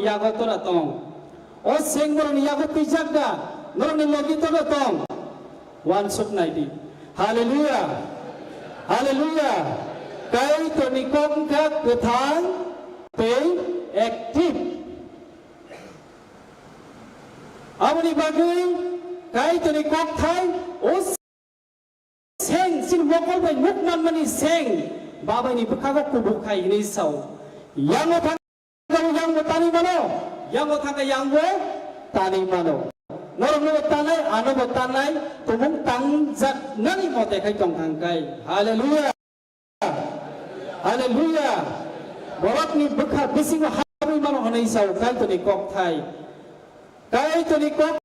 yago tora tong. O seng borok ni yago pijak da. Norok ni logi tora tong. One sub naidi. Hallelujah. Hallelujah. Kai to ni kong ka ketang pay active. Amoni bagai kai to ni kong thai o seng sin wokol bai mukman mani seng baba ni bukago kubuk kai ni sau. Yang o yang mo tani mano. Yang o yang mo tani mano. Norok mo tanai ano mo tanai tumung tangjak nani mo te kai tong thang kai. Hallelujah. Hallelujah. Borok ni bukha bising habi mano hanai sau kai to ni kok thai. Kai to ni kok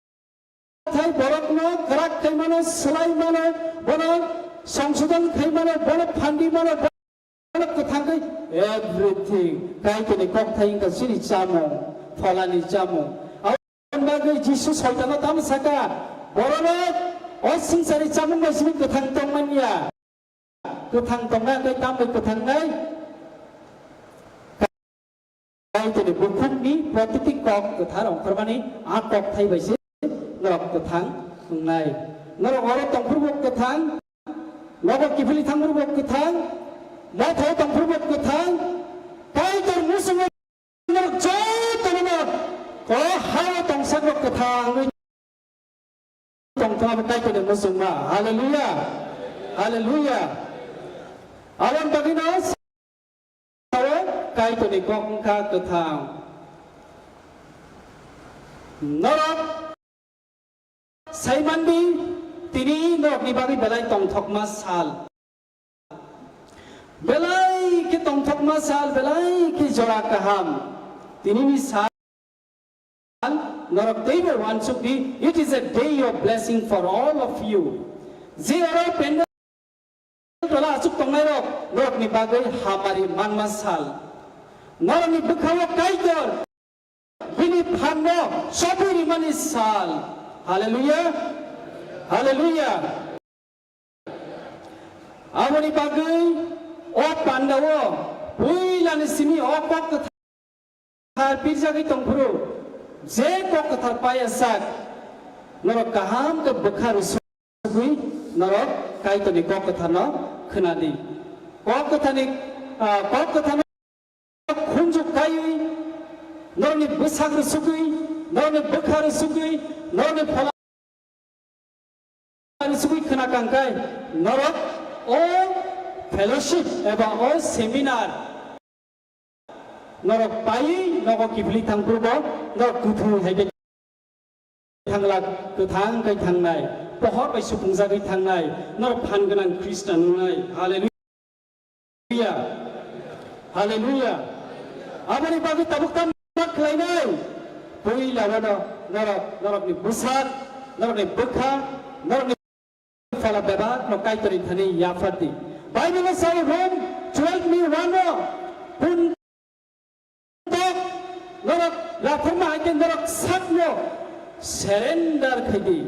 thai borok no kerak kai mano selai mano bono songsudan kai mano bono phandi mano bono kathang kai everything kai to ni kok thai ka sini chamo phalani chamo. Awan bagai Jesus hoitano tam saka borono osing sari chamung ba sini kathang tong mania. Kathang tong na kai tam kathang nai. Kai to ni bukhuk ni pratitik kok katharong permani akok thai bai si norok kathang nai. Norok oro tong purbo kathang norok kipili thang purbo kathang na thau tong purbo kathang kai to musung norok jai to no ko hawa tong sagrok kathang tong thang kai to ni musung ma. Hallelujah. Hallelujah. Awan baginos kai to ni kong ka kathang norok saimandi tini norok ni bagi belai tong thok masal belai ke tong thok masal belai ke jora kaham tini ni sal norok day one should be. It is a day of blessing for all of you. Zero pendal tola asuk tong nai norok ni bagai hamari man masal norok ni bukhawo kaitor bini phanno sobiri mani sal. Hallelujah. Hallelujah. Amoni bagai o pandawo puilani simi o kok thar pirja gi tongpuru je kok thar paya sak norok kaham ke bukharu sugui norok kai to ni kok thano khnadi kok thani kok thano khunjuk kai norok ni busakru sugui norok ni bukharu sugui norok ni phala sugui khana kangkai norok o fellowship eba o seminar norok pai norok kibli thang purbo norok kuthu hege thangla kuthang kai thang nai pohor bai supungja kai thang nai norok phan ganan Christian nai. Hallelujah. Hallelujah. Amani bagi tabuk tam mak lainai pui lawano norok ni busak norok ni bukha norok ni fala beba no kai tori thani yafati. Bible say Rome 12 mi wano pun tok norok rathma ake norok sakno surrender khidi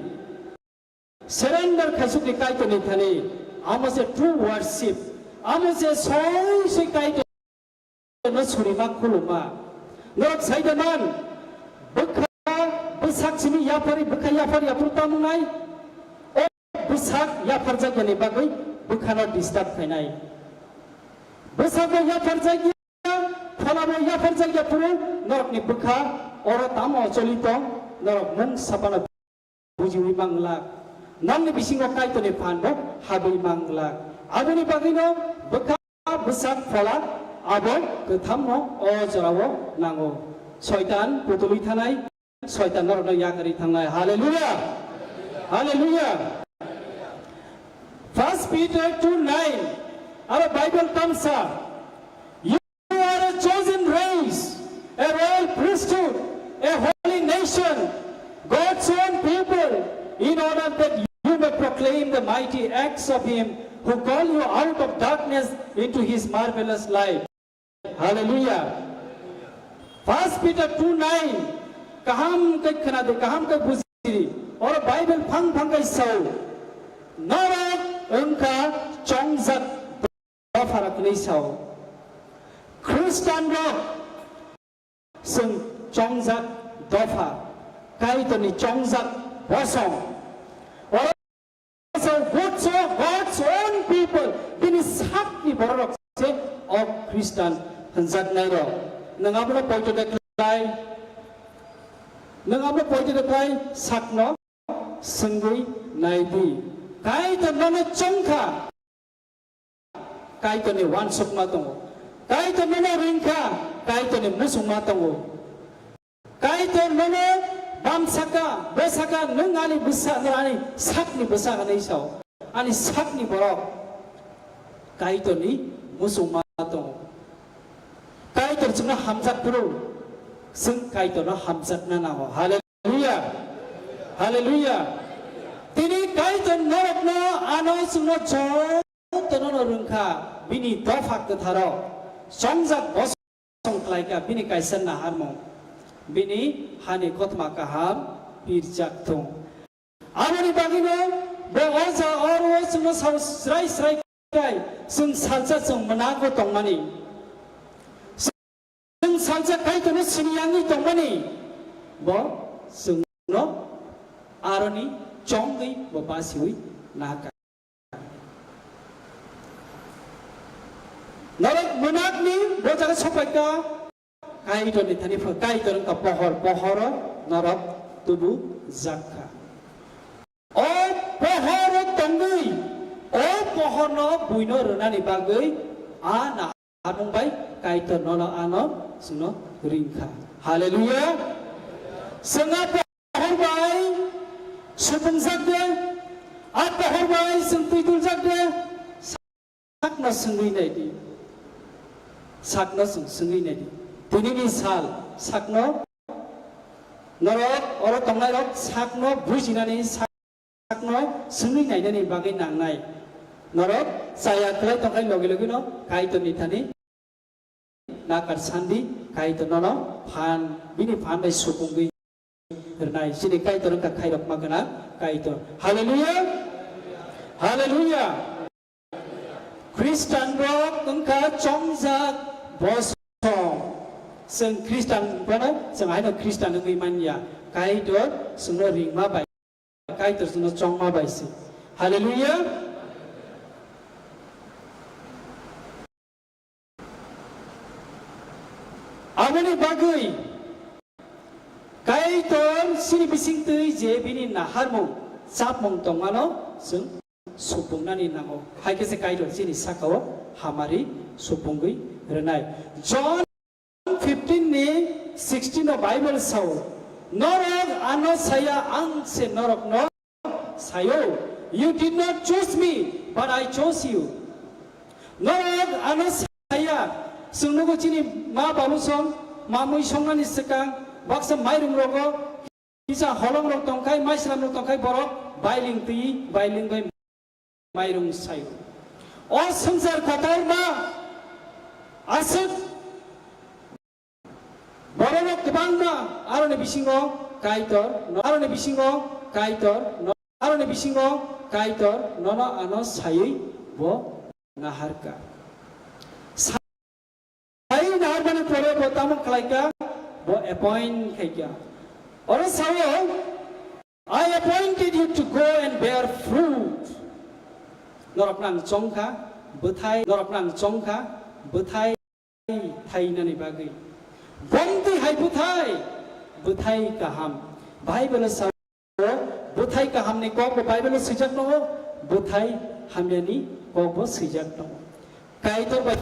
surrender khasuk ni kai tori thani amase true worship amase soi kai no suri mak khuluma norok saidaman bukha busak simi yafari bukha yafari apurtamunai busak yafar jagani bagai bukhano disturb khainai busak yafar jagi phalamo yafar jagi puru norok ni bukha oro tamo cholito norok mung sapana bujiwi mangla namni bisingo kai to ni phando habi mangla abuni bagino bukha busak phala abo kethammo o jarawo nango shaitan putuli thanai shaitan norok yakari thangai. Hallelujah. Hallelujah. 1 Peter 2:9 our Bible comes up. You are a chosen race, a royal priesthood, a holy nation, God's own people, in order that you may proclaim the mighty acts of Him who called you out of darkness into His marvelous light. Hallelujah. 1 Peter 2:9 kaham kai khana de kaham kai buzi और Bible फंग फंग kai sau norok engka chongjat farak nei sau Christian rock sung 정작 더파 가이더니 정작 버성 어서 God's own people bini sakni borok se of Christian hanjak nairo nangabno poito deklai sakno sengui naidi kaito nono chongkha kaito ni wansuk matongo kaito nono ringkha kaito ni musung matongo kaito nono bamsaka besaka nungali busa nani sakni busa kanai sao ani sakni borok kaito ni musung matongo kaito chungna hamjak puru sung kaito no hamjak na naho hallelujah hallelujah tini kaito norok no ano sungno chong tono rungkha bini dofak ke tharo songjak bosong klaika bini kaisan na harmo bini hani kotma kaham pirjak thong amoni bagino be oza oro sungno srai srai kai sung salsa sung manago tongmani sung salsa kaito no siniyangi tongmani bo sungno aroni chonggi bo basiwi naka Norok menak ni bojaga sopaika kaito ni thani pha kaito ka pohor norok tubu zakka o pohor tongui o pohor no buino runani bagui ana amung bai kaito nono ano suno ringkha hallelujah senga pohor bai supung zakde a pohor bai sentui zakde sakna sengui nai di sakno sungsungi nedi tini misal sakno norok oro tongnai rok sakno bujinani sakno sungi nai nani bagai nangnai norok saya kelai tongkai logi no kaito ni thani nakar sandi kaito nono phan bini phan bai supungi hernai sini kaito rok kai rok magana kaito hallelujah hallelujah Christian rock engkau congjak bosong seng Kristen mana seng ada Kristen ngai mania kai dor semua ring ma bai kai ter semua chong ma bai si haleluya amani bagui kai dor sini bising tui je bini nahar mong sap mong tongano seng supungani namo hai kese kai dor sini sakao hamari supungui renai John 15 ni 16 no Bible saw norok ano saya ang se norok no sayo you did not choose me but I chose you norok ano saya sungnugo chini ma babu song mamui songnani sekang baksa mairum rogo kisa holong rok tongkai maislam rok tongkai borok bailing bai mairum sayo o samsar khatar ma asuk borok kebangma arone bisingo kaitor nono ano sayui bo naharka sayu nahar bane pore bo tamo klaika bo appoint khaika ore sayo I appointed you to go and bear fruit norok nang chongkha betai thai nani bagai bongti hai buthai kaham Bible sa buthai kaham ni ko Bible sijak no buthai hamyani ko bo sijak no kai to ba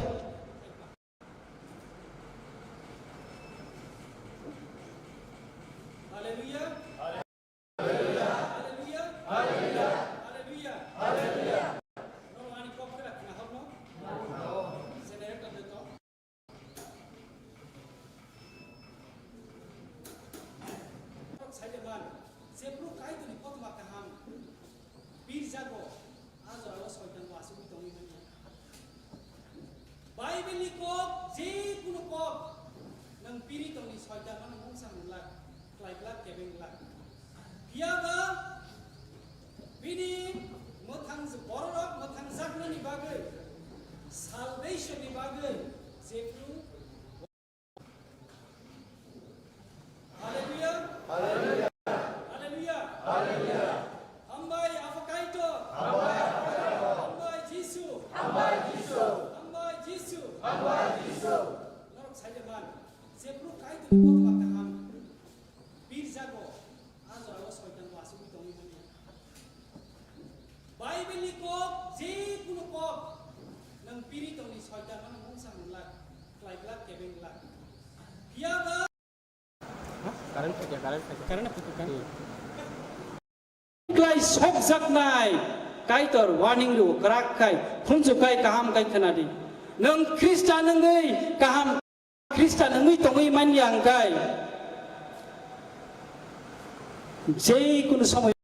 haleluya haleluya haleluya haleluya haleluya haleluya no ani ko kra na hono Bible ko je kuno ko nang piri tong ni soja man mong sang lak klak kebeng lak biaga bini mothang borok mothang zakna ni bagai salvation ni bagai je ku karena putukan klai sok jaknai kaitor warning lu kerakai punjukai kaham kai kenadi nang Kristen ngai kaham Kristen ngai tongai man yang kai যেকোনো সময়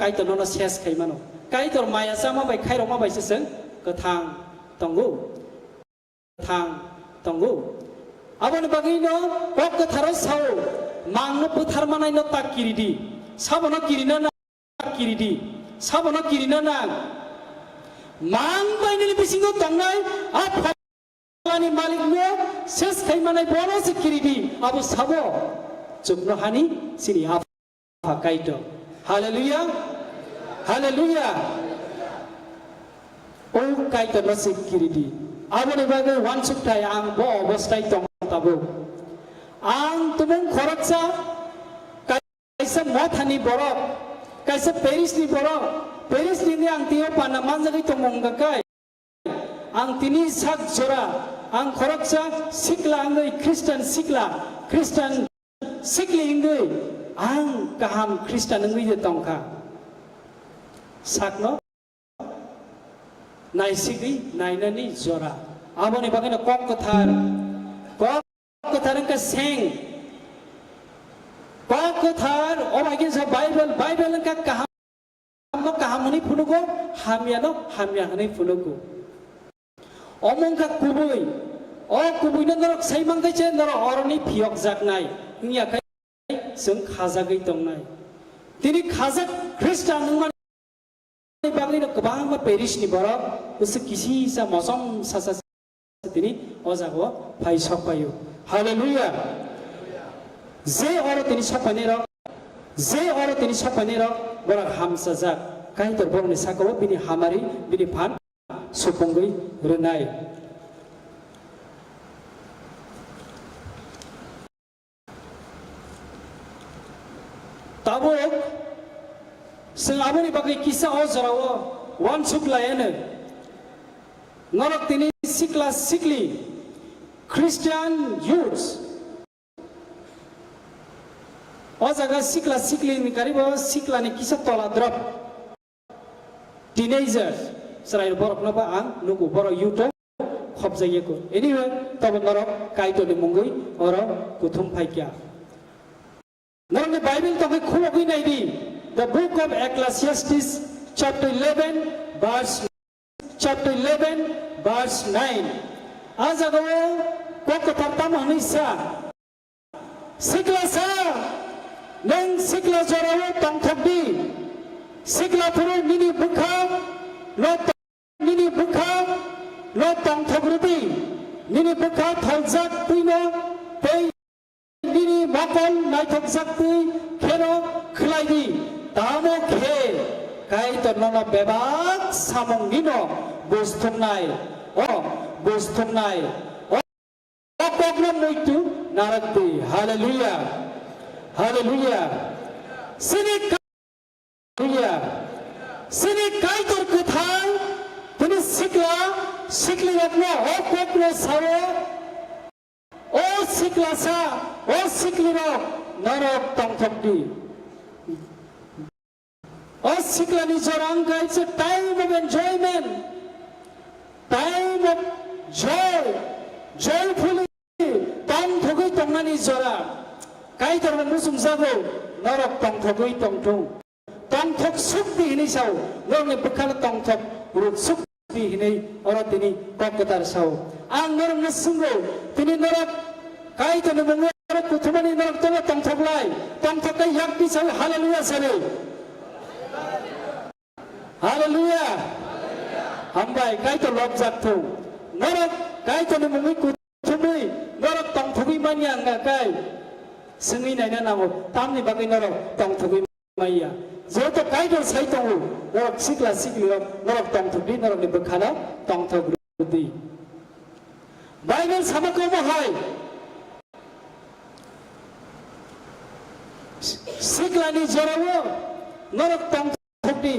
কাইতর নন শেষ খাইমানো কাইতর মায়া সামা by খাইর मा बायसों गोथां तंगु गोथां तंगु आबन बागैनो कक गोथाराव साव मांनो फोथारमानायनो ताकिरिदि साबनो किरिना ना किरिदि साबनो किरिना ना मां बायनि बिसिङाव तंनाय आफानि मालिकनो शेष खाइमानाय बरो सिकिरिदि आबो साबो Cukno hani sini apa kaito. Haleluya, haleluya. Oh kaito nasib kiridi. Abone bagai wan suktai ang bo bostai tong tabu. Ang tumong koraksa kaisa mathani borok, kaisa Paris ni borok. Paris ni ang tiyo panaman jagi tomong gakai. Ang tini sak jora. Ang koraksa sikla angai Kristen sikla Kristen sikli ingui ang kaham Kristen ingui je tongka sakno nai sikli nai nani jora aboni bagina kok kothar ka seng kok kothar o bagin sa Bible ka kaham ni punugo hamya ni punugo omong ka kubui o kubui na norok saimang ka chen norok oroni phiok jaknai Nia kai seng khaza gai tongnai tini khaza Kristen nungman bagli na kabang ma Paris ni borok usse kisi sa mosom sa tini ojago phai sopayo haleluya je oro tini sopane ro borak ham sajak kai tor borni sakao bini hamari bini phan suponggai renai Tabo, sengabuni bagai kisah ojarawo, wan suklayan, norok tini sikli, Christian youths, ojaga sikli ni karibo sikla ni kisah tola drop, teenagers, serai borok napa ang nuku borok youth, khop jayeko, anyway, tabo norok kaito ni mungui, oro kuthum paikya. Now the Bible talking khulogui naidi the book of Ecclesiastes chapter 11 verse 9 ajago kokotaptam hanisa sikla sa neng sikla jarawo tangthokdi sikla puru nini bukha lo tangthogrudi nini bukha thaljak tuino pei Nini makon naitok sakti keno khlaidi tamo khe kai to nono bebak samong nino bostumnai o kokno muitu narakti haleluya sini kai tor kuthang tini sikli apno o kokno sawo o sikli ro norok tongthokdi o sikla ni jorang kai it's a time of enjoyment time of joyfully tongthogui tongnani jora kai torba musum jago norok tongthogui tongthong tongthok sukti hini sao norni bukhal tongthok ruk sukti hini ora tini kokkotar sao ang norok nasungo tini norok kai to nungo kuthumani norok tola tongthoklai tongthokai yakti sao haleluya sare haleluya hambai kai to lobjak thu norok kai to nungo kuthumai norok tongthogui manyang ga kai sengui naina namo tamni bagai norok tongthogui maya joto kai to sai tongu norok sikli norok tongthogdi norok ni bukhana tongthogdi Bible samako bahai siklani jarawo norok tongthokdi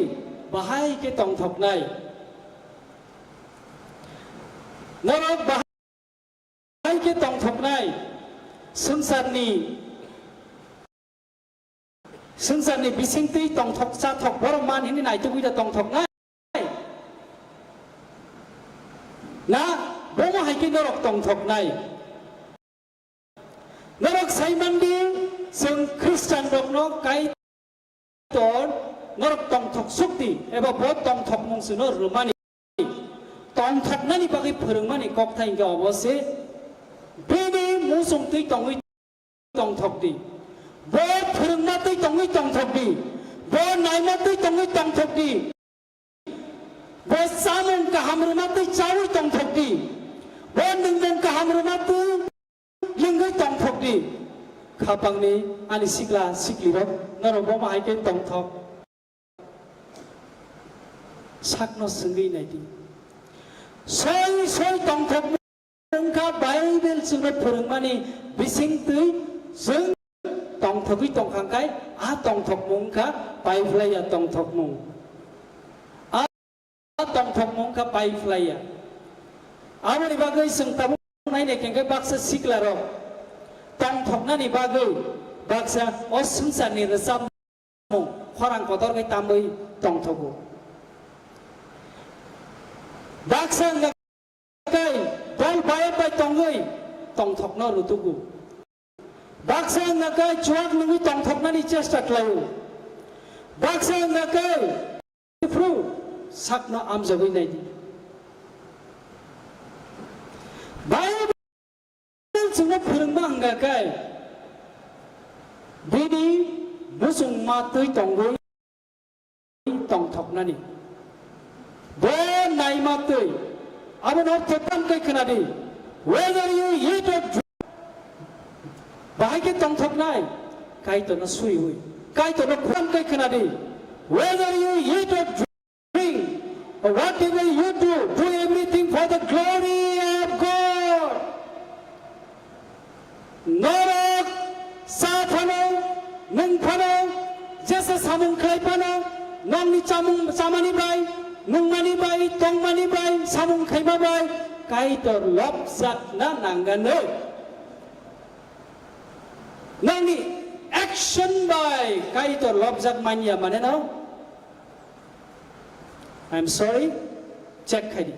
bahai ke tongthoknai norok bahai ke tongthoknai संसारनि बिसिंतै तंथक जाथक बर मान हिनि नायतुगुइदा तंथक नाय ना बोमा हाइके नरक तंथक नाय नरक साइमानदि जों ख्रिस्टान रकनो काई तोर नरक तंथक सुक्ति एबा बो तंथक मुंसुनो रुमानि तंथकनानि बागै फोरोंमानि ककथाइगा अबसे बेनि मुसुंतै तंगै तंथकदि बो फोरोंनातै तंगै तंथकदि बो नायनातै तंगै तंथकदि बो सामुं काहामरुनातै चावै तंथकदि बो नोंमों काहामरुनातै लिंगै तंथकदि खापांनि आनि सिग्ला सिग्लिबो नरबो माहायके तंथक साकनो सोंगै नायदि सय सय तंथक नोंका बाइबेल जोंनो फोरोंमानि बिसिंतै जों तंथकै तंखांखाय आ तंथक मुंखा बाइफ्लाया तंथक मुं आ तंथक मुंखा बाइफ्लाया आमनि बागै जों ताबु नायने केंखाय बाक्सा सिग्लारो तंथकनानि बागै बाक्सा असंसारनि रोजाब मुं खरां कदरकै तामै तंथगो Baksa नाkai bal bayar bay tongai tongthok na rutugu baksa nakai chuak nungi tongthok na ni chesta klayu baksa nakai fru sakna amjagoi nai di bayar sungna phurungma hangakai bini musung ma tui tonggoi tongthok na ni bo nai ma tui Abang orang tepan kau kena di. Whether you eat or drink, bahagia tongthok nai, kai to na sui hui, kai to na kuam kau kena di. Whether you eat or drink, or whatever you do everything for the glory of God. Norak, safano, nungfano, jasa samung klaipano, nong ni samani bai. Nungmani bai, tongmani bai, samung khaima bai, kai tor lopsat na nangane. Nangni action bai, kai tor lopsat mania mana no? I'm sorry, check kadi.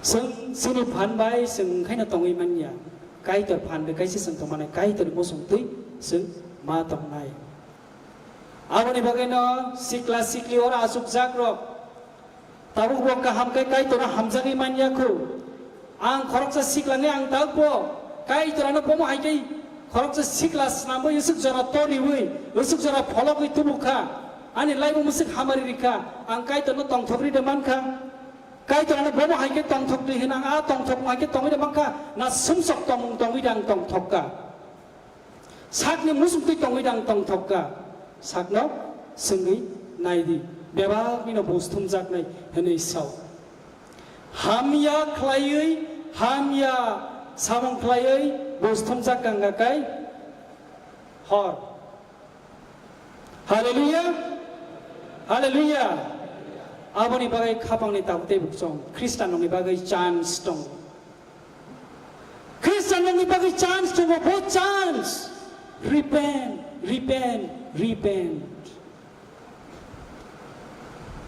Sini phan bai, sing khaina tongi mania, kai tor phan de kai si sing tomane, kai tor mosong tui, sing ma tong nai. Abani bageno sikla sikli ora asuk jakrok tabu bo kaham kai tora hamjagi manyaku ang khoroksa siklange ang tagbo kai tora no pomo haikai khoroksa sikla snambo yusuk jara tori hui yusuk jara phologui tubukha ani laibo musik hamari rika ang kai tora no tongthokri de mankha kai tora no pomo haikai tongthokri hinang a tongthok haikai tongi de mankha na sumsok tongi dang tongthokka sakni musuk tongi dang tongthokka sakno senggi naidi beba mino bostum jaknai henei sau hamya khlaiui hamya samong khlaiui bostum jakanga kai hor hallelujah hallelujah aboni bagai khapangni tabte bukchong Christian ni bagai chance tong Christian ni bagai chance tong both chance repent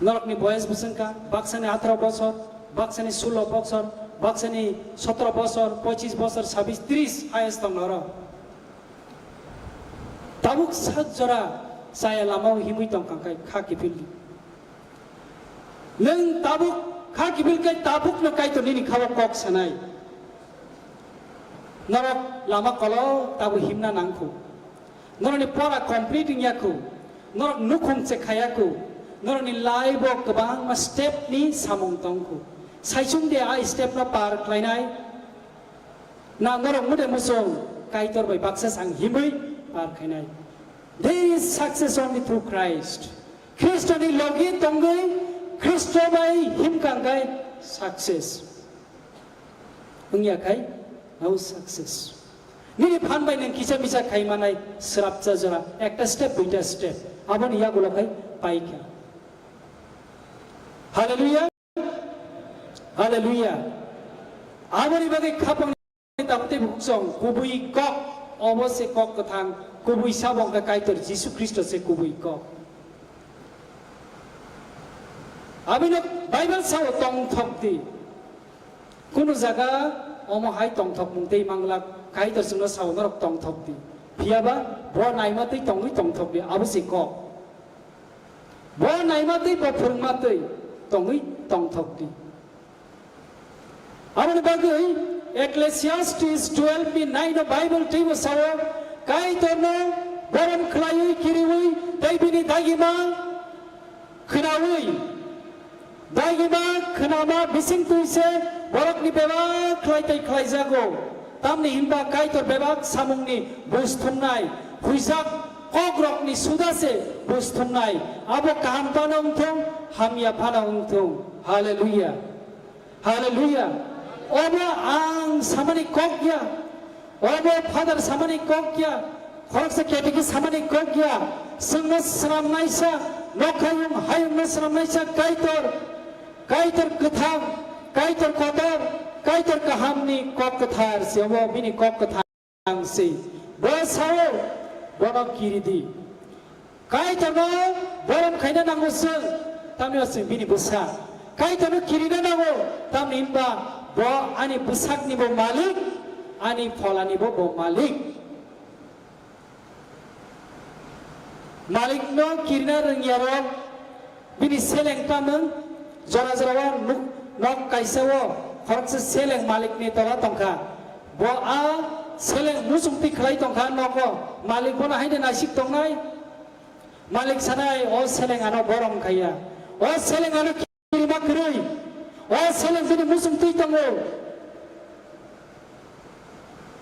Narak ni boys busengka baksani 18 bosor baksani 16 bosor baksani 17 bosor 25 bosor 26 30 highest tong nara tabuk sajora saya lamau himui tong kangkai khaki pildi neng tabuk khaki bil kai tabuk na kai to nini khawa kok sanai narak lama kolo tabu himna nangku Noroni pora completing yaku, norok nukhung cekhayaku, noroni laibo kebang ma step ni samong tongku. Saisung dia a step na par klainai, na norok mude musong kaitor by baksa sang himui par klainai. There is success only through Christ. Christo ni logi tongai, Christo by him kangai success. Ungya kai no success. Nini phan bai neng kisa misa khai manai srapcha jara ekta step duita step abon iya gulo khai paikha hallelujah hallelujah aboni bagai khapang dapat buksong kubui kok obose kok ketang kubui sabong ke kaitor Yesus Kristus se kubui kok. Abino Bible saw tong thok di kuno jaga omo hai tong thok mungtei manglak kaitor sungno saw norok tong thok di piaba bo naimati tongui tong thok di abose kok bo naimati bo phurmati tongui tong thok di abone bagai Ecclesiastes 12:9 the Bible table saw kaitor no borom khlaiui kiriui daibini dagima khnaui Dagima kenama bising tuise borok ni bebak klai jago tamni himba kaitor bebak samung ni busthumnai huizak kogrok ni sudase busthumnai abo kaham panong thong hamya panong thong haleluya haleluya obo ang samani kokya obo father samani kokya khorok se ketiki samani kokya sengmas saram naisa nokhayum hayum nasram naisa kaitor ketham kaitor kotor kaitor kahamni kok kethar se wo bini kok kethang se basao borok kiridi kaitor no borom khaina nango se tamni se bini busa kaitor no kirina nango tamni imba bo ani busak ni bo malik ani pholani bo malik malik no kirina rengyaro bini seleng tameng jora jora nok kaisawo khorokse seleng malik ni tola tongkha bo a seleng musung ti khlai tongkha noko malik bona haide nasik tongnai malik sanai o seleng ano borom khaya o seleng ano kirima krui o seleng bini musung ti tongo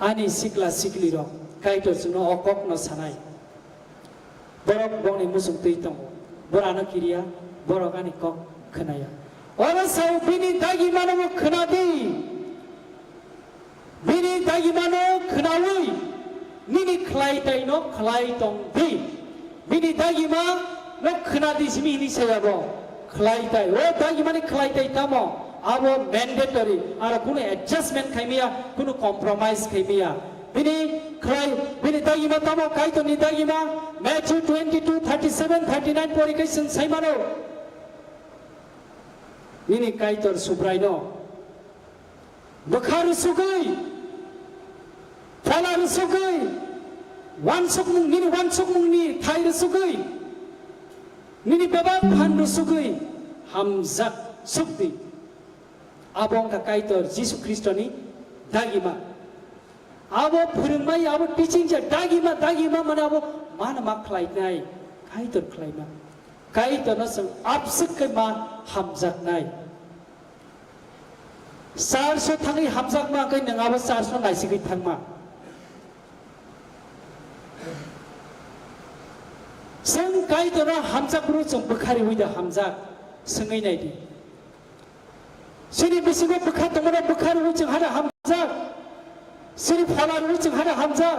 ani sikla sikli ro kaito suno okok no sanai borok bongni musung ti tongo borano kiriya borok ani kok kenaya orang sau bini dagi mana mo kenadi bini dagi mana kenawi nini kelai tai no kelai tong di bini dagi mana no kenadi simi ini saya bo kelai tai oh dagi mana kelai tai tamo abo mandatory ara kuno adjustment kaimia kuno compromise kaimia bini kelai bini dagi mana tamo kai to ni dagi mana Matthew 22:37-39 porication sai mano ini kaitor subraino bekharu sugai phalar sugai wansuk mung ni thair sugai nini baba phandu sugai hamzak sukti abong ka kaitor Yesus Kristo ni dagima abo phurmai abo teaching ja dagima mana abo mana mak khlai nai kaitor khlai ma kaitor na sang absuk ke ma hamzak nai sarso thangi hamzak ma kai nangaba sarso nai sigi thangma sang kaitor na hamzak ru chung bukhari huida hamzak sangai nai di sini bisigo bukhat tongona bukhari hu chung hada hamzak sini phalar hu chung hada hamzak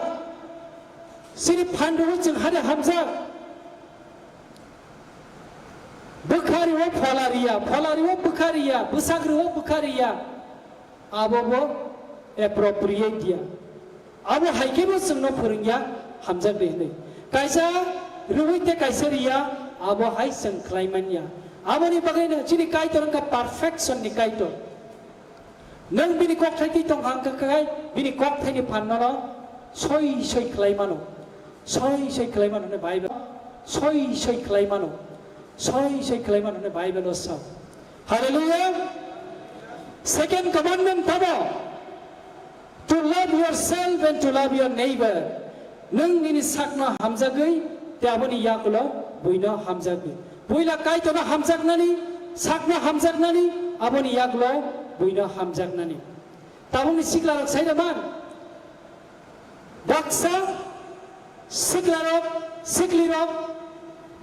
sini phandu hu chung hada hamzak bukhari wo phalari wo bukhariya busagri wo bukhariya abo bo appropriate dia abo haike bo sungno phurungya hamzak de kaisa ruite kaisariya abo hai sang klaimanya abo ni bagaina chini kaitor ka perfection ni kaitor nang bini kok thai ti tong hang ka kai bini kok thai ni phanno soi klaimano ne bible soi klaimano soi klaimano ne bible so hallelujah second commandment tabo to love yourself and to love your neighbor nang nini sakna hamjagai teaboni yakulo buina hamjagai buila kaito na hamjagnani sakna hamjagnani aboni yakulo buina hamjagnani taboni siklarok saidaman baksa siklirok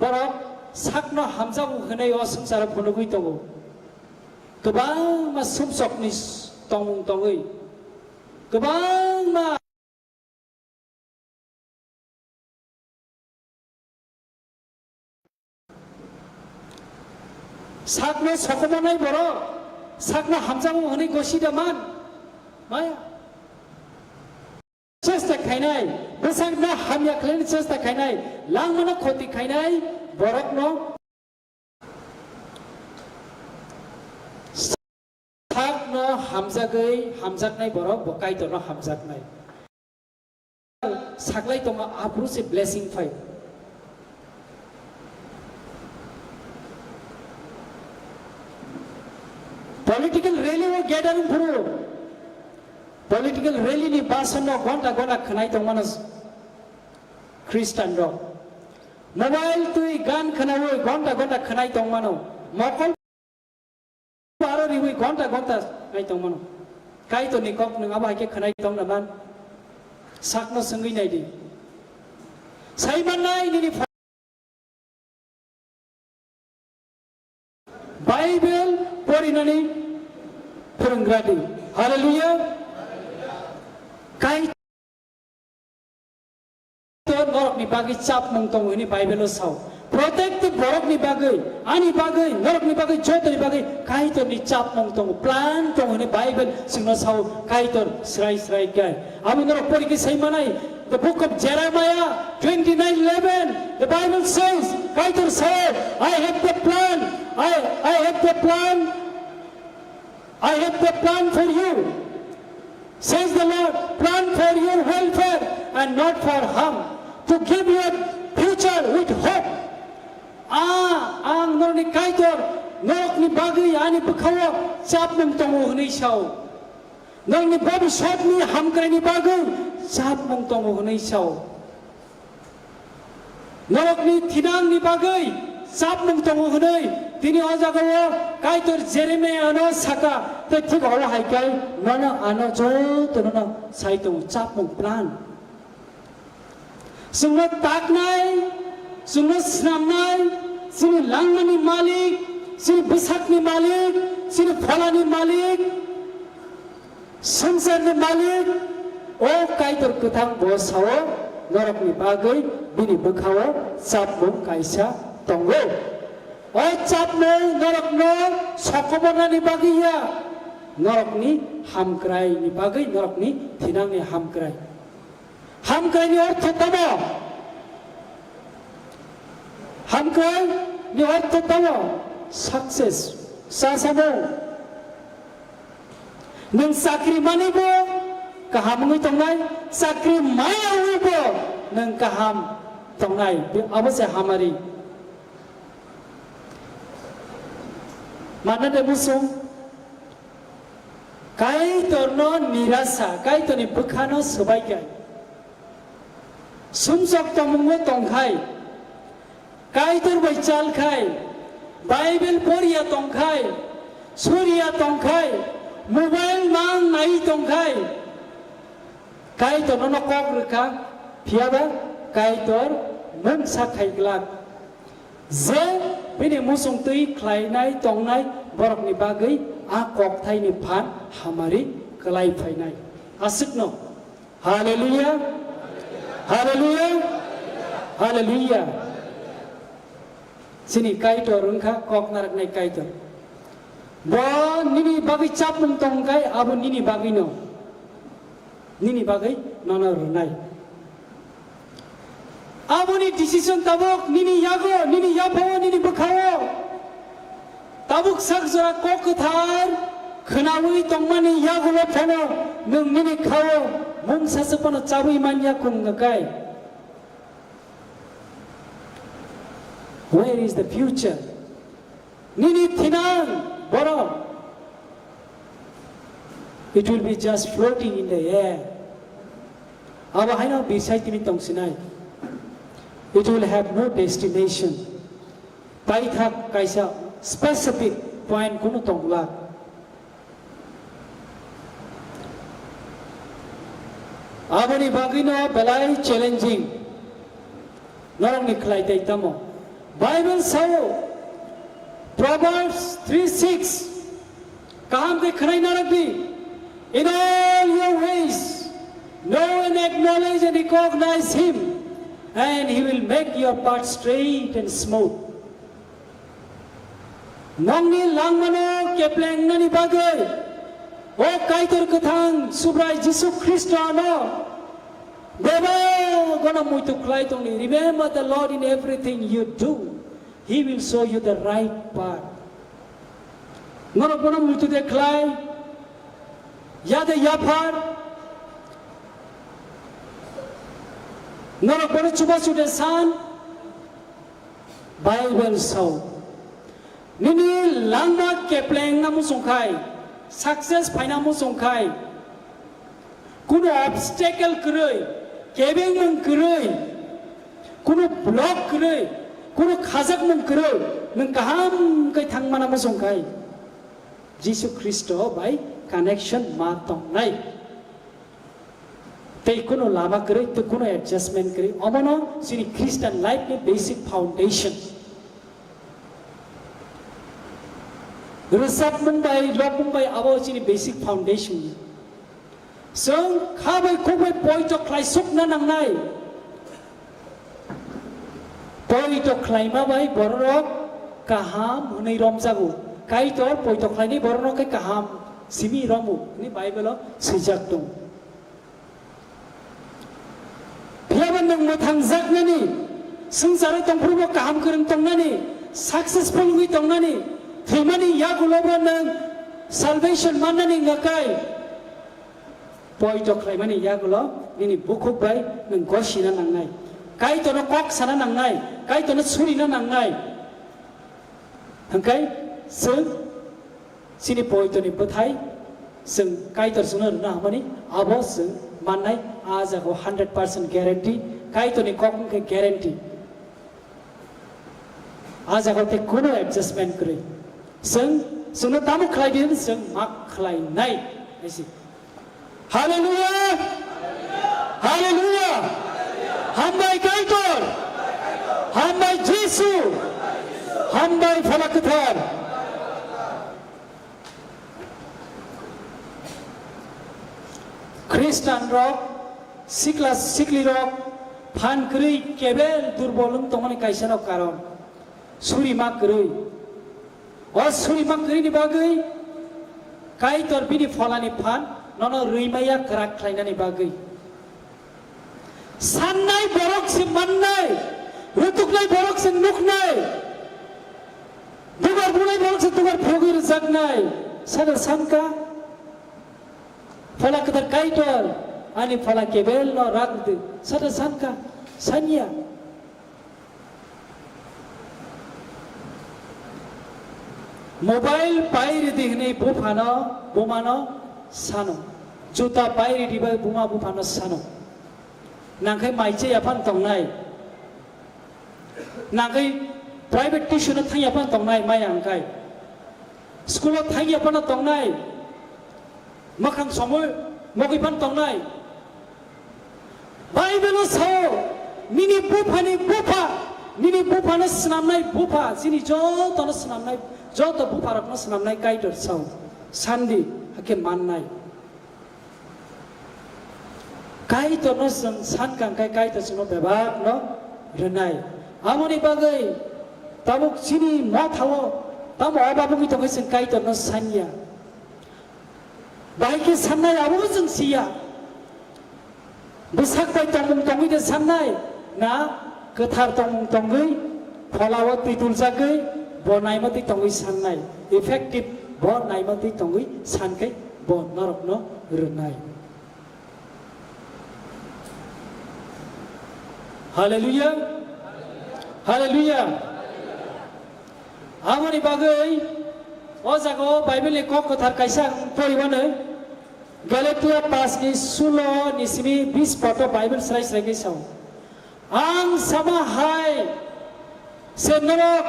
borok sakna hamjagu hनै o samsara phunugui tongo गोबां मा समसकनि tongmung tongoi गोबां मा sakna sokomonai borok sakna hamjagu hनै gosidaman maya চেষ্টা খাইনাই বসাকনা হামিয়া খাইনি চেষ্টা খাইনাই লাংমানা ক্ষতি খাইনাই বরকনো সাকনো হামজাগৈ হামজাকনাই বরক বকাইতনো হামজাকনাই সাকলাই তমা আপ্রুসে ব্লেসিং ফাই political rally wo gathering phuru political rally ni basan no gonta khnai tong manas Christian ro mobile tui gan khnawo gonta khnai tong mano mokol paro ri wi gonta khnai tong mano kai to ni kok nang aba ke khnai tong na man sakno sangai nai di sai man nai ni Bible porinani perenggradi haleluya kai to norok ni bagi cap mongtong ini Bible sao protect borok ni bagai ani bagai norok ni bagai jot ni bagai kai to ni cap mongtong plan tong ini Bible singno sao kai to srai kai ami norok pori ki sai manai the book of Jeremiah 29:11 the Bible says kai to said I have the plan I have the plan for you, says the Lord, plan for your welfare and not for harm, to give you a future with hope. Ang norni kaitor, norok ni bagay ani bakawa, sap mong tongo hunay siyaw. Norni babi shot ni hamkray ni bagay, sap mong tongo hunay siyaw. Norok ni tinang ni bagay, sap mong tongo hunay, tini ojagawo kaitor Jeremiah ano saka te thik hol haikai nana ano jo to nana saitong chap mong plan sungno taknai sungno snamnai sini langmani malik sini bisakni malik sini phalani malik samsarni malik o kaitor kuthang bosawo norok ni bagai bini bukhawo chap mong kaisa tongo oi chap no norok no sakobona ni bagiya norok ni hamkrai ni bagai norok ni thinang ni hamkrai ni ortho tamo hamkrai ni ortho tamo success sasamo nung sakri manibo kaham ngi tongnai sakri maya ubo nung kaham tongnai abose hamari mana de musung kai torno nirasa kai to ni bukhano sabai kai sumsok tomungo tongkhai kai tor bai chal khai Bible poriya tongkhai surya tongkhai mobile mang nai tongkhai kai to no kok rkha phiaba kai tor mung sakhai glak je bini musung tui khlainai tongnai borok ni bagai a kok thai ni phan hamari kalai phainai asukno hallelujah hallelujah hallelujah sini kaito rungkha kok narak nai kaito bo nini bagai chap mung tongkai abu nini bagai no nini bagai nona runai aboni decision tabuk nini yago nini yapo nini bukhawo tabuk sakjora kokuthar khnawi tongmani yago lo phano nung nini khawo mung sasapano chabui manya kungakai where is the future nini thinang boro it will be just floating in the air aba haino bisai timi tongsinai it will have no destination paithak kaisa specific point kuno tongla abani bagino belai challenging norong niklai dai tamo Bible sao Proverbs 3:6 kaham dekhnai narakbi in all your ways know and acknowledge and recognize him and he will make your path straight and smooth. Nongni langmano kepleng nani bagai o kaitor kathang subrai Jisu Kristo no Beba gonna muitu klai tongni. Remember the Lord in everything you do. He will show you the right path. Ngoro gonna muitu de klai. Yada yapar. Ngoro gonna cuba sudah san. Bible show. Nini langma kepleng namu songkai. Success pai namu songkai. Kuno obstacle kerei. Kebeng mung kerei, kuno block kerei, kuno khazak mung kerei, nung kaham kai thang mana masong kai. Jesus Christo by connection matong nai. Tei kuno lava kerei, te kuno adjustment kerei. Omono sini Christian life ni basic foundation. Resap Mumbai, lok Mumbai, awo sini basic foundation. Seng kabai kubai poito klai suk na nang nai. Poito klai ma bai borok kaham hunai rom jagu. Kai tor poito klai ni borok kai kaham simi romu. Ini Bible sejak dong. Piaban nang matang jak nani. Sengsara tong purbo kaham kereng tong nani. Successful wi tong nani. Themani ya guloban nang salvation man nani ngakai. Poito klai mani ya gulo nini bukuk bai nang gosina nang nai kai to no kok sana nang nai kai to no suri na nang nai hangkai seng sini poito ni bathai seng kai to sunar na mani abo seng manai aja ko 100% guarantee kai to ni kok ke guarantee aja ko te kuno adjustment kre seng suno tamu klai din seng mak klai nai aisi Hallelujah! Hallelujah! Hambai kaitor! Hambai Jesu! Hambai falakatar! Christian rock, sikli rock, pan kri kebel durbolung tomani kaisa no karon. Suri mak kri. O suri mak kri ni bagai. Kaitor bini falani pan. Nono rimaya kerak lainani bagai. Sanai borok si manai, rutuknai borok si nuknai, dugar bulai borok si dugar phogir zagnai. Sada sanka, fala ketar kaitor, ani fala kebel no ragde. Sada sanka, sanya. Mobile pair digne bufano, bumano. Sano, juta pairi di bawah bunga bufano sano. Nangkai maice apa tongnai, nangkai private tuition thang apa tongnai mai angkai, sekolah thang apa tongnai, makang somoi mogipan tongnai. Bible so, nini bufano senamnai bufa, sini jo tono senamnai, jo to bufa rakno senamnai kaitor so, sandi. Ake manai, kai to no san kang kai to suno bebak no renai. Amoni bagai, tabuk sini mau thawo, tamu apa pun kita kesen kai to no sanya. Baik sanai abu seng sia, besak bai tongmung tongui de sanai, na ketar tongmung tongui, polawat titul jagai, bonai mati tongui sanai, efektif. Bon nai mati tongui san kai bon narok no renai. Hallelujah. Hallelujah. Amani bagai o jago Bible ni kok kothar kaisa poriban Galatia 5 ni 16 ni sini 20 poto Bible serai ke sau. Ang sama hai se narok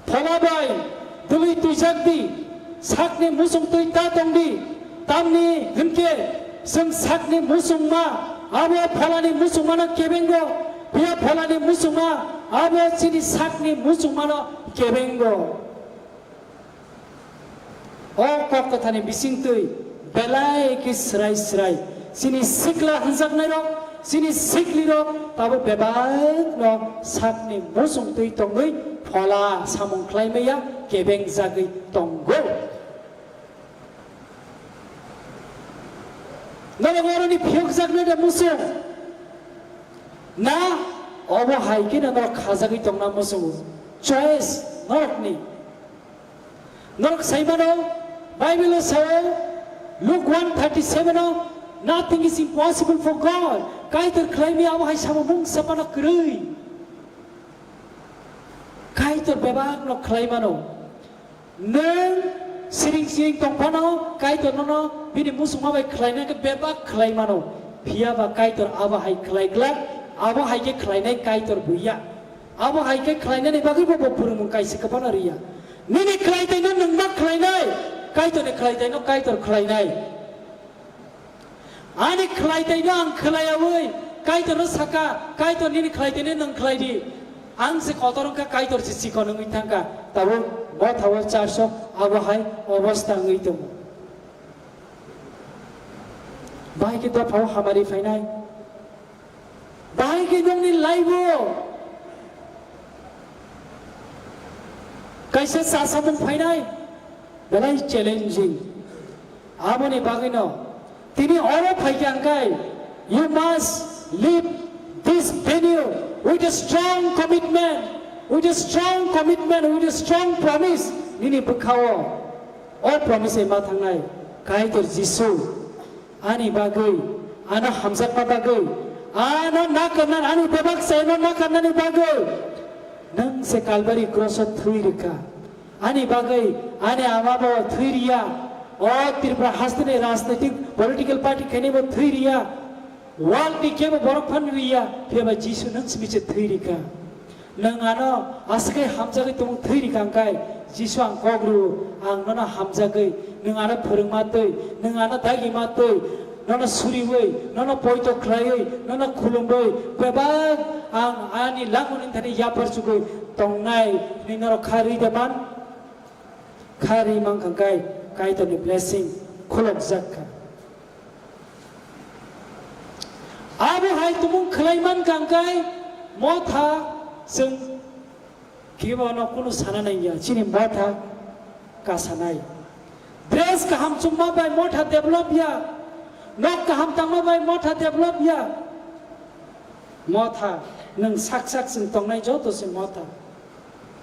pholabai Dului tujakdi, sakni musung tui tatongdi, tamni himke, sem sakni musung ma, abo phalani musung mana kebengo, pia phalani musung ma, abo sini sakni musung mana kebengo. O kok kathani bising tui, belai ki serai, sini sikla hansak nairo, sini sikli ro, tabo bebai no sakni musung tui tongui, phala samung klai meya. Kebeng zagai tonggo. 너는 어른이 비역작는데 무슨 나 어버 하이기는 너 가자기 동나 무슨 choice 너니 너는 사이마노 바이블에 서 Luke 1:37 nothing is impossible for God cái từ claim áo hay sao mong sao nó cười cái từ bé bác nó claim nó nên sering tong pano cái từ nó bị đi mua súng máy claim cái bé bác claim nó phía và cái từ áo hay claim glad áo hay cái claim này cái từ bùi áo hay cái claim này bagi bộ buru mung cái gì cái pano ria nên claim này nó nâng mắc claim này cái từ này claim này nó cái từ claim này Ani kelai tay ang kelai away, kai terus saka, kai ter ni kelai tay nang kelai di, ang se kotorong ka kai ter sisi konong itang ka, tahu, buat tahu charso, abahai, obasta ng itu. Baik kita tahu hamari fainai, baik kita ni live, kaisa sasamung fainai, belai challenging, abo ni bagino. Tini orang payangkai, you must leave this venue with a strong commitment, with a strong promise. Nini berkawa, all promise emat hangai, kai ter Jisu, ani bagai, ana hamzat ma bagai, ana nak kanan ani bebak saya nak kanan ni bagai, nang se Calvary cross thui rika, ani bagai, ani amabo thui ria. और त्रिपुरा हस्तने राजनीतिक political party कहने वो three रिया वाल निके वो बरफन रिया फिर वो जीसु nun's बीच three Rica नंगानो आसके हम जगह तुम थ्री रिका अंकाय जीसु अंकोगरु अंगना हम जगह नंगानो फरमाते नंगानो दागी माते नंगानो सुरीवे नंगानो पोइतो क्लाये नंगानो खुलुम्बे बेबाग ang ani langun intani yapar suku tongnai ninaro khari depan khari mangkangkai kai to ni blessing khulok zakka abu hai tumung khlaiman kangkai motha sing kibono kuno sana nai ya chini motha ka sanai dress ka ham chumma bai motha develop ya nok ka ham tangma bai motha develop ya motha nang sak sing tongnai jo to se motha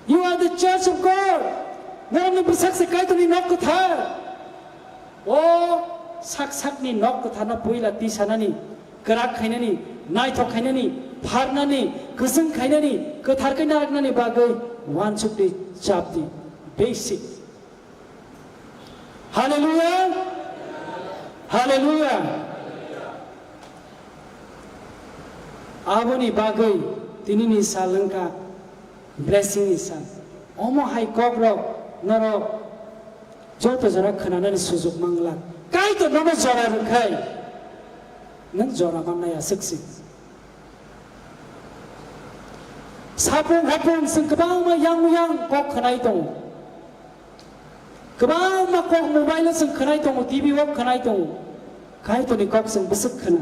you are the church of God 너는 비삭세 가이더니 넣고 타. 오 삭삭니 넣고 타나 보이라 디사나니 그락 카이나니 나이토 카이나니 파르나니 그승 카이나니 그 다르게 나르나니 바그 완숙디 잡디 베이식. 할렐루야. 할렐루야. 아버니 바그 디니니 살랑가 블레싱이 산. 어머 하이 거브로 너로 저도 저라 크나는 수족 망라 까이도 너무 저라를 카이 넌 저라 만나야 섹시 사풍 화풍 승 그방마 양무양 꼭 크나이동 그방마 꼭 모바일로 승 크나이동 TV와 크나이동 까이도니 꼭승 무슨 크나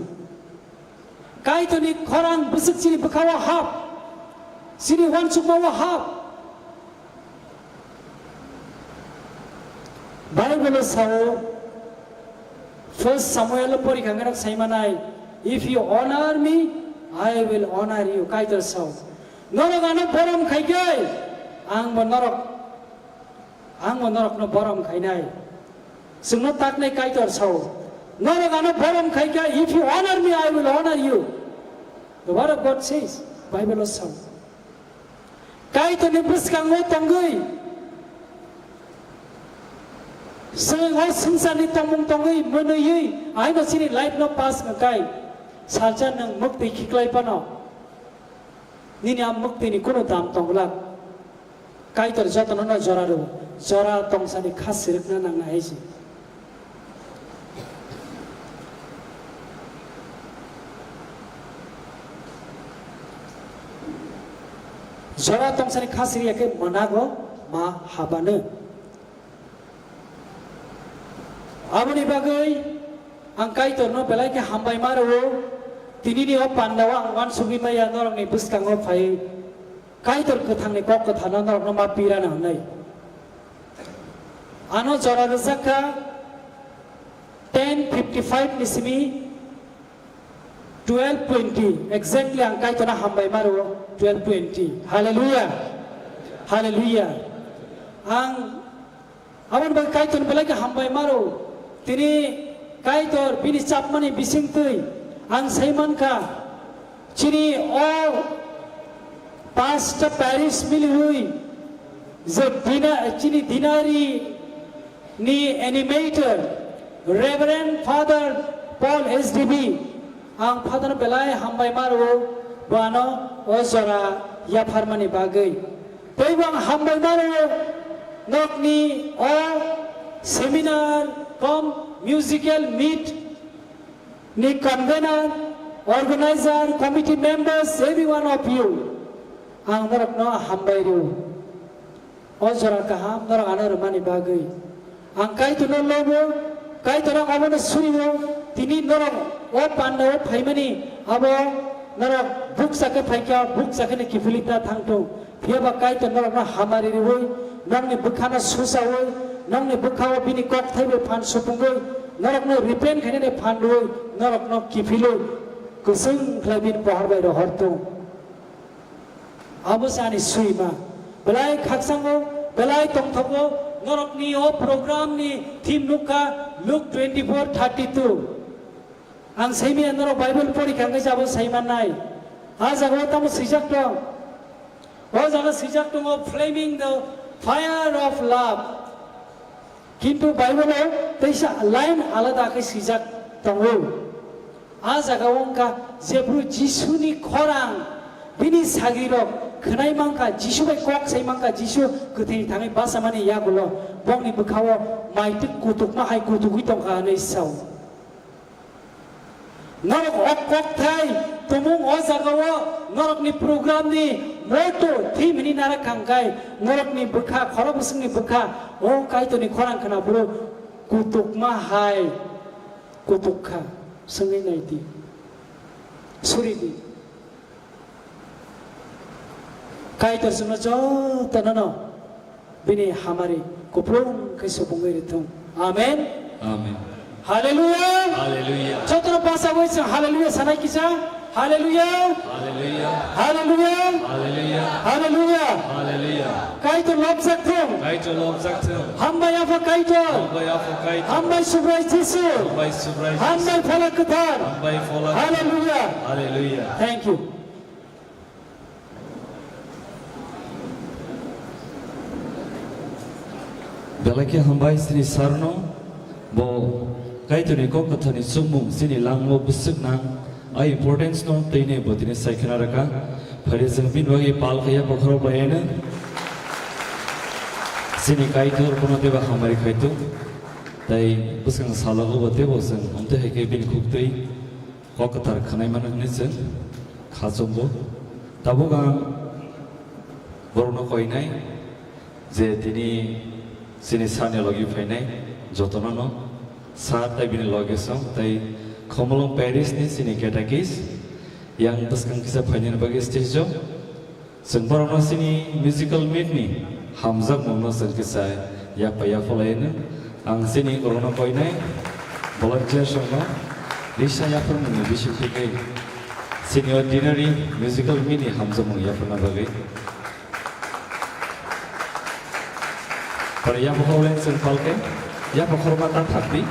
까이도니 거란 무슨 지리 부카와 합 지리 환축마와 합 Bible saw First Samuel pori kangarak saimanai if you honor me I will honor you kaitor saw norok ano borom khaigai ang mo norok no borom khainai sungno taknai kaitor saw norok ano borom khaigai if you honor me I will honor you the word of God says Bible saw kaitor ni buskang mo tanggui Sengau sengsari tangmung tangai menuyui, aina sini life no pass ngakai, saja nang mukti kiklai pano, nini am mukti ni kuno dam tanglak, kai terjatuh nona joraru, jora tong sani khas sirik na nang naiji. Jora tong sani khas sirik ke manago ma habane. Aboni bagai angkai torno belai ke hambai maro tini ni op pandawa angwan sugi maya norong ni buskang op hai kai tor kethang ni kok kethana norong no ma pira na nai ano jora resaka 10:55 ni simi 12:20 exactly ang kai tona hambai maro 12:20 hallelujah hallelujah ang awan ba kai ton belai ka hambai maro tini kai tor bini chapmani bising tui ang saiman ka chini all pastor Paris mili hui je chini dinari ni animator Reverend Father Paul SDB ang Father belai hambai maro bano ozora ya farmani bagai toibang hambai maro nokni all seminar musical meet ni convener organizer committee members every one of you ang narak no hambai ru ozora kaham narak anar mani bagai ang kai tu no lobo kai tu nak amana suyo tini narak o panda o phaimani abo narak buk sake phaikya buk sake ni kifilita thangto phiaba kai tu narak na hamari ru nang ni bukhana susa hoi nang ni bukhawa bini kok thaibe phan supungoi narak no repent khane ne phan roi narak no kifilo kusung khlabin pahar bai ro harto abosani suima belai khaksango belai tongthogo narak ni o program ni theme nuka Luke 24:32 ang saimi narak bible pori khangai jabo saiman nai ajago tamu sijak dong o jaga sijak dong of flaming the fire of love kintu bible teisa line alada ke sijak tongo ajaga wongka jebru jisuni khorang bini sagirok khnai mangka jisu bai kok sai mangka jisu kuthei thangai basamani yagulo bongni bukhawo maitik kutuk ma hai kutuk wi tong ka nei sau norok ok kok thai tumung o jagawo norok ni program ni moto theme ni nara kangkai norok ni bukha khoro busung ni bukha o kai to ni khorang khana bro kutuk ma hai kutuk kha sungai nai ti suri di kai to suno jo tanano bini hamari kuplung kai supungoi ritung amen Amen. hallelujah Hallelujah. chotro pasa woi hallelujah sanai kisa hallelujah Hallelujah. hallelujah Hallelujah. hallelujah Hallelujah. kai to love sakthong Kaito lom sakto. hambai apa kai to Hambai afo kaito. hambai subrai jisu Hambai subrai. hambai phalak kuthar Hambai fola. hallelujah Hallelujah. thank you Belaki hambai sini sarno bo kaito ni kokotha ni sumung sini langmo busuk nang ai importance no tine botine saikana raka phare jengpin wagi pal khaya pokhro bayena sini kaito kono deba hamari kaito tai busang salago bote bosang omte heke bin khuktei kokotar khanai man hne chen khajombo taboga borno koinai je tini sini sani logi fainai jotona no sa tai bini logi som tai khomolong Paris ni sini ketakis yang buskang kisa fainin bagi stage jo sengborong sini musical meet ni hamzak mongno sen kisa ya paya folaina ang sini corona koinai volunteer songno lisa ya per muni bisu tikai sini ordinary musical meet ni hamzak mong ya pernah bagi Para yang berkorban senpalke, yang berkorban hati.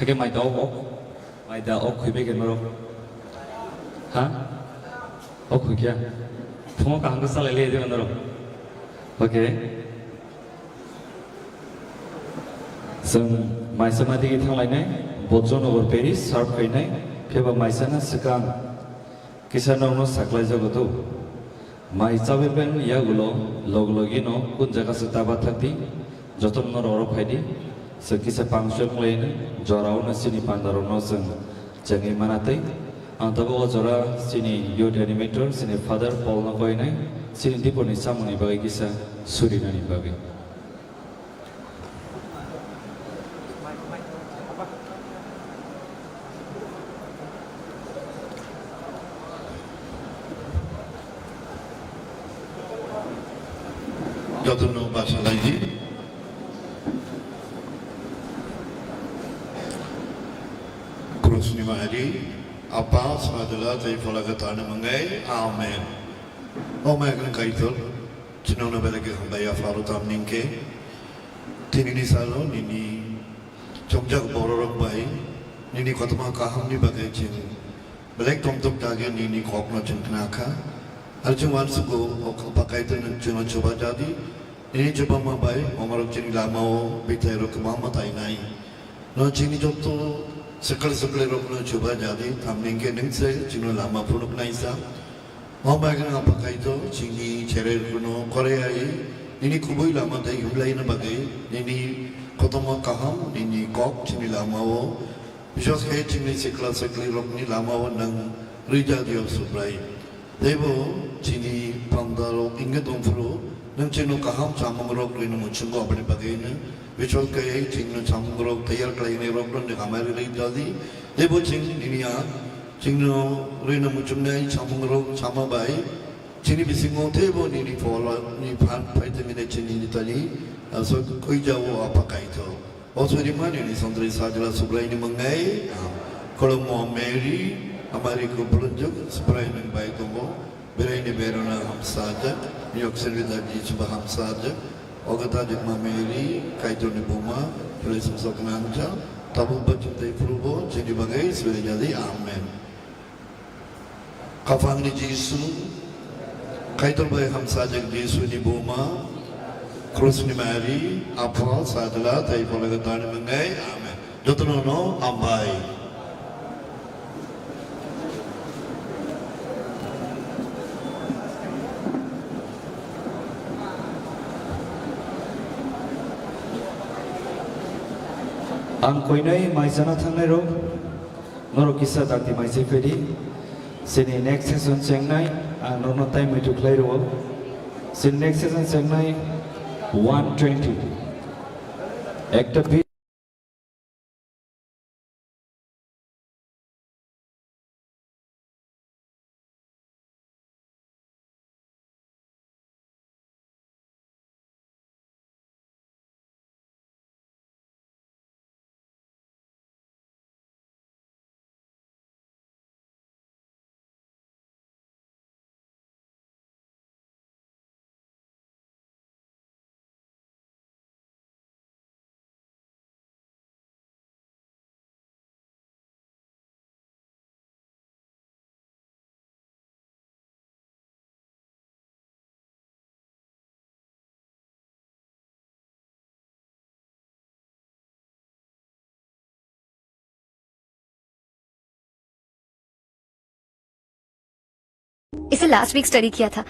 Cái mày đâu ốc mày đã ốc khui mấy cái nó đâu hả ốc khui kia không có 한국 살 lấy được nó đâu ok sừng mày xem mà đi thang lại này bột cho nó vào Paris serve cái này phía bên mày xem nó sekarang kisah nó sạc lại cho cái tu mày sao biết bên ya gulo log logi nó kun jaga setabat thakti joton nó roro phải đi sekisa pangsung lain jorau na sini pandaro no seng jangi mana tei antabo jora sini youth animator sini father Paul na koi nai sini tipo ni samuni bagi kisa suri nani bagi Jatuh bahasa lagi. Kurus ni mahari, apa sahaja dari falakatan mengai, amen. Oh mereka kaitul, jenama belagi hambaya farutam ningke, tini ni salo, nini jomjak bororok bayi, nini kotama kaham ni bagai jen, belak tomtok daging nini kokno jen kenaka. Arjungan suku pakai itu cuma coba jadi ini coba mabai omarok cini lama bitai rok mama tai nai no cini joto sekali rok no coba jadi tamning ke neng se cini lama punuk nai sa mabai kan apa pakai itu cini cere kuno Korea ini kubui lama tai hulai na bagai ini kotoma kaham ini kok cini lama wo bisos kayak cini sekali rok ni lama wo nang rija dia supply Debo cini pandaro ingat umfro nang cino kaham camang rok lino muncunggo apne bagainya bicara kaya cino camang rok tayar kaya rok lino kamari lagi jadi debo cini ini ya cino lino muncungnya camang rok cama bayi cini bisingo debo ini pola ini pan paite mine cini ini tadi so koi jauh apa kaya itu also di mana ini santri saja sebelah ini mengai kalau mau Mary हमारी को बुलंजक स्प्राइ में bike को बेरे ने बेरोना हम साथ New York से विदा जी सुबह हम साथ औगता जितना मेरी काइटो ने बुमा पुलिस मुसकनांचा तबु बच्चों ते प्रूबो जिन्हें बगैर सवेरे jadi आमेन कफांग ने जीसु काइटो बाय हम साथ जीसु ने बुमा क्रूस ने मैरी apa साधला ताई पोलगता ने मंगाई आमेन जोतनो no Ambai Ang koinai maisana thangnai ro noro kisa dakti maisai fedi sini next season chengnai ang nono time metu klai ro sin next season chengnai 120 ekta beat इसे लास्ट वीक स्टडी किया था